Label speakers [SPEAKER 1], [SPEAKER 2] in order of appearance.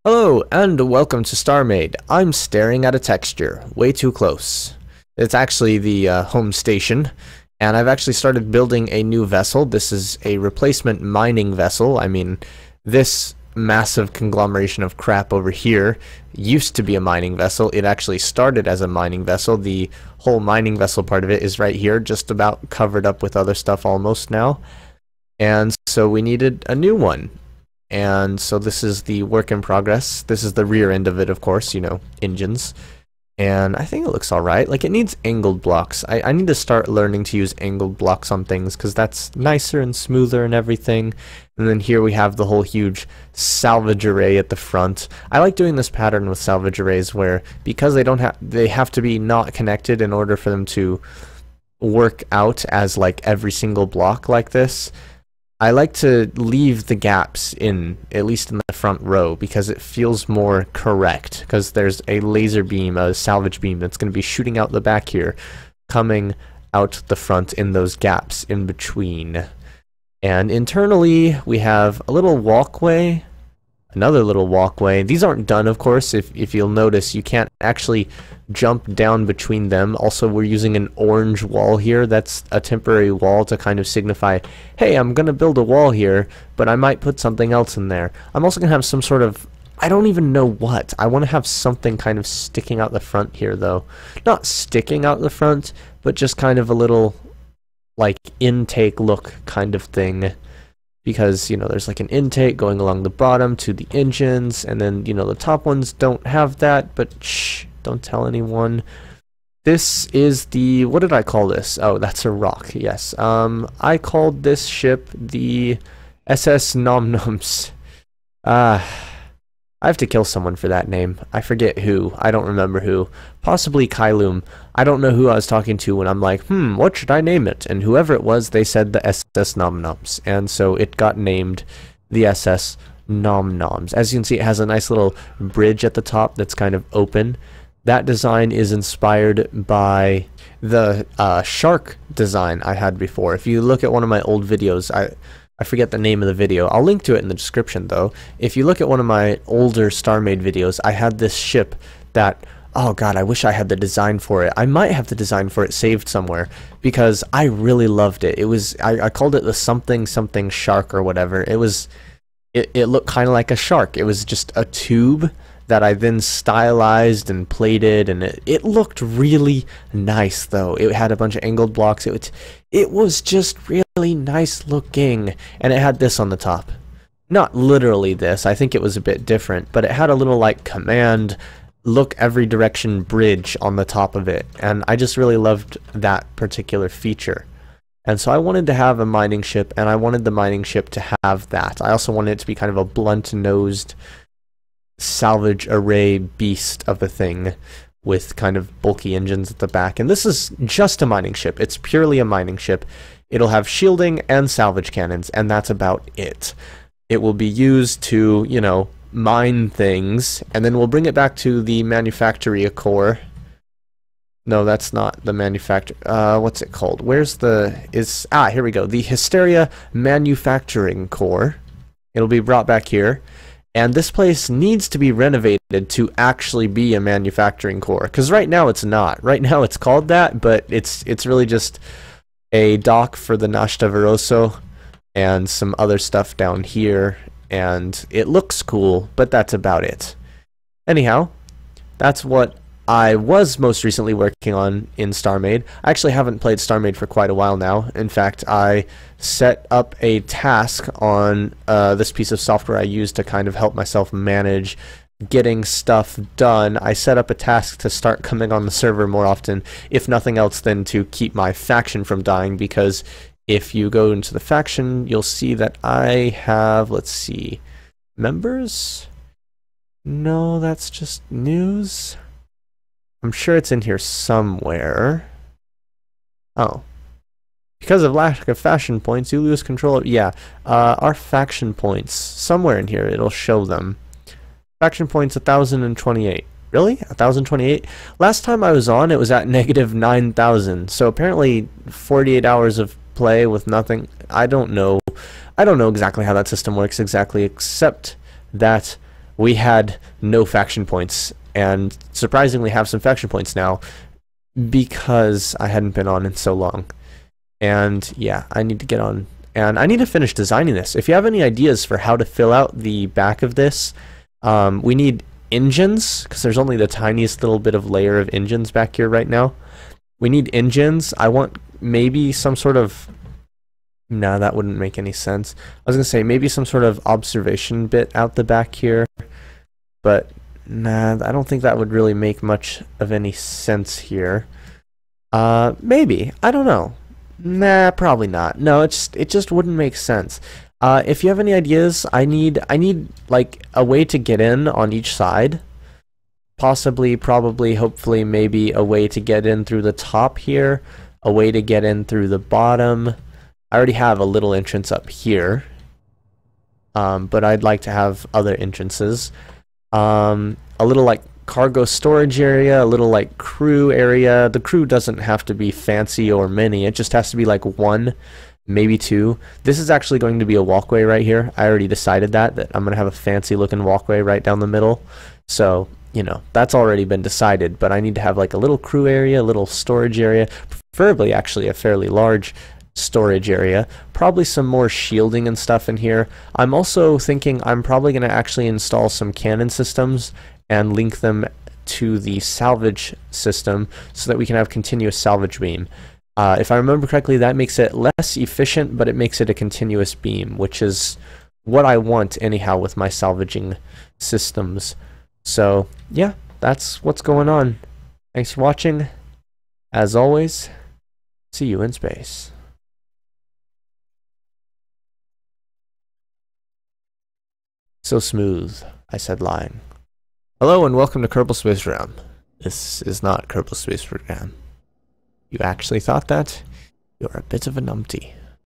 [SPEAKER 1] Hello, and welcome to StarMade. I'm staring at a texture, way too close. It's actually the home station, and I've actually started building a new vessel. This is a replacement mining vessel. I mean, this massive conglomeration of crap over here used to be a mining vessel. It actually started as a mining vessel. The whole mining vessel part of it is right here, just about covered up with other stuff almost now. And so we needed a new one. And so this is the work in progress. This is the rear end of it, of course, you know, engines. And I think it looks alright. Like, it needs angled blocks. I need to start learning to use angled blocks on things, because that's nicer and smoother and everything. And then here we have the whole huge salvage array at the front. I like doing this pattern with salvage arrays where, because they have to be not connected in order for them to work out as like every single block like this. I like to leave the gaps in, at least in the front row, because it feels more correct, because there's a laser beam, a salvage beam that's going to be shooting out the back here, coming out the front in those gaps in between. And internally we have a little walkway, another little walkway. These aren't done, of course. If you'll notice, you can't actually jump down between them. Also, we're using an orange wall here. That's a temporary wall to kind of signify, hey, I'm gonna build a wall here, but I might put something else in there. I'm also gonna have some sort of, I don't even know what. I want to have something kind of sticking out the front here, though. Not sticking out the front, but just kind of a little, like, intake look kind of thing. Because, you know, there's like an intake going along the bottom to the engines, and then, you know, the top ones don't have that, but shh, don't tell anyone. This is the, what did I call this? Oh, that's a rock, yes. I called this ship the SS Noms. I have to kill someone for that name. I forget who. I don't remember who. Possibly Kylum. I don't know who I was talking to when I'm like, what should I name it? And whoever it was, they said the SS Noms. And so it got named the SS Noms. As you can see, it has a nice little bridge at the top that's kind of open. That design is inspired by the shark design I had before. If you look at one of my old videos, I forget the name of the video. I'll link to it in the description, though. If you look at one of my older StarMade videos, I had this ship that, oh god, I wish I had the design for it. I might have the design for it saved somewhere, because I really loved it. It was, I called it the something something shark or whatever. It looked kind of like a shark. It was just a tube that I then stylized and plated, and it looked really nice, though. It had a bunch of angled blocks. It was just really nice looking, and it had this on the top. Not literally this, I think it was a bit different, but it had a little like command look every direction bridge on the top of it, and I just really loved that particular feature. And so I wanted to have a mining ship, and I wanted the mining ship to have that. I also wanted it to be kind of a blunt-nosed salvage array beast of a thing with kind of bulky engines at the back. And this is just a mining ship. It's purely a mining ship. It'll have shielding and salvage cannons, and that's about it. It will be used to, you know, mine things, and then we'll bring it back to the manufactory core. No, that's not the manufacturer. What's it called? Where's the, here we go. The Hysteria Manufacturing Core. It'll be brought back here. And this place needs to be renovated to actually be a manufacturing core, because right now it's not. Right now it's called that, but it's really just a dock for the Nashta Veroso and some other stuff down here, and it looks cool, but that's about it. Anyhow, that's what I was most recently working on in StarMade. I actually haven't played StarMade for quite a while now. In fact, I set up a task on this piece of software I use to kind of help myself manage getting stuff done. I set up a task to start coming on the server more often, if nothing else than to keep my faction from dying, because if you go into the faction, you'll see that I have, let's see, members? No, that's just news. I'm sure it's in here somewhere. Oh. Because of lack of faction points, you lose control of... Yeah, our faction points. Somewhere in here, it'll show them. Faction points 1,028. Really? 1,028? Last time I was on, it was at negative 9,000. So apparently 48 hours of play with nothing. I don't know. I don't know exactly how that system works exactly, except that we had no faction points, and surprisingly have some faction points now because I hadn't been on in so long. And yeah, I need to get on, and I need to finish designing this. If you have any ideas for how to fill out the back of this, we need engines, because there's only the tiniest little bit of layer of engines back here right now. We need engines. I want maybe some sort of... Nah, that wouldn't make any sense. I was going to say maybe some sort of observation bit out the back here, but nah, I don't think that would really make much of any sense here. Maybe. I don't know. Nah, probably not. No, it just wouldn't make sense. If you have any ideas, I need like a way to get in on each side. Possibly, probably, hopefully, maybe a way to get in through the top here, a way to get in through the bottom. I already have a little entrance up here, but I'd like to have other entrances. A little like cargo storage area, a little like crew area. The crew doesn't have to be fancy or many, it just has to be like one, maybe two. This is actually going to be a walkway right here. I already decided that I'm going to have a fancy looking walkway right down the middle. So, you know, that's already been decided, but I need to have like a little crew area, a little storage area, preferably actually a fairly large storage area, probably some more shielding and stuff in here. I'm also thinking I'm probably going to actually install some cannon systems and link them to the salvage system so that we can have continuous salvage beam. If I remember correctly, that makes it less efficient, but it makes it a continuous beam, which is what I want anyhow with my salvaging systems. So yeah, that's what's going on. Thanks for watching. As always, see you in space. So smooth, I said, lying. Hello and welcome to Kerbal Space Program. This is not Kerbal Space Program. You actually thought that? You're a bit of a numpty.